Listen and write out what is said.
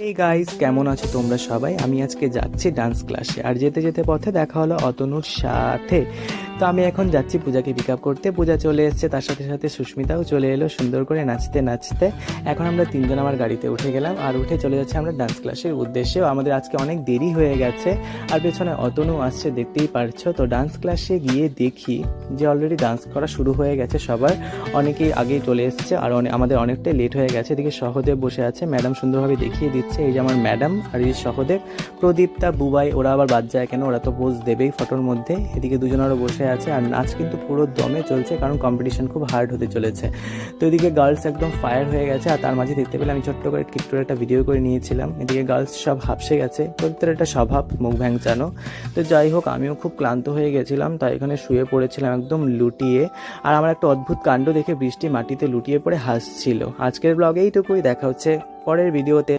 এই গাইস, কেমন আছো তোমরা সবাই? আমি আজকে যাচ্ছি ডান্স ক্লাসে, আর যেতে যেতে পথে দেখা হলো অতনুর সাথে। তো আমি এখন যাচ্ছি পূজাকে পিক আপ করতে। পূজা চলে এসেছে, তার সাথে সাথে সুস্মিতাও চলে এলো সুন্দর করে নাচতে নাচতে। এখন আমরা তিনজন আমার গাড়িতে উঠে গেলাম, আর উঠে চলে যাচ্ছি আমরা ডান্স ক্লাসের উদ্দেশ্যেও। আমাদের আজকে অনেক দেরি হয়ে গেছে, আর পেছনে অতনু আসছে, দেখতেই পারছো। তো ডান্স ক্লাসে গিয়ে দেখি যে অলরেডি ডান্স করা শুরু হয়ে গেছে সবার, অনেকেই আগেই চলে এসছে, আর আমাদের অনেকটাই লেট হয়ে গেছে। এদিকে সহদেব বসে আছে, ম্যাডাম সুন্দরভাবে দেখিয়ে দিচ্ছে। এই যে আমার ম্যাডাম, আর এই সহদেব, প্রদীপ্তা, বুবাই, ওরা আবার বাদ যায় কেন? ওরা তো পোজ দেবেই ফটোর মধ্যে। এদিকে দুজনেরও বসে আছে, আর নাচ কিন্তু পুরো দমে চলছে, কারণ কম্পিটিশন খুব হার্ড হতে চলেছে। তো এদিকে গার্লস একদম ফায়ার হয়ে গেছে, আর তার মাঝে দেখতে পেলে আমি ছোট্ট করে টিকটকের একটা ভিডিও করে নিয়েছিলাম। এদিকে গার্লস সব হাঁপসে গেছে, প্রত্যেকের একটা স্বভাব মুখ ভ্যাংচানো। তো যাই হোক, আমিও খুব ক্লান্ত হয়ে গেছিলাম, তাই এখানে শুয়ে পড়েছিলাম একদম লুটিয়ে। আর আমার একটা অদ্ভুত কাণ্ড দেখে বৃষ্টি মাটিতে লুটিয়ে পড়ে হাসছিল। আজকের ব্লগে এইটুকুই, দেখা হচ্ছে পরের ভিডিওতে।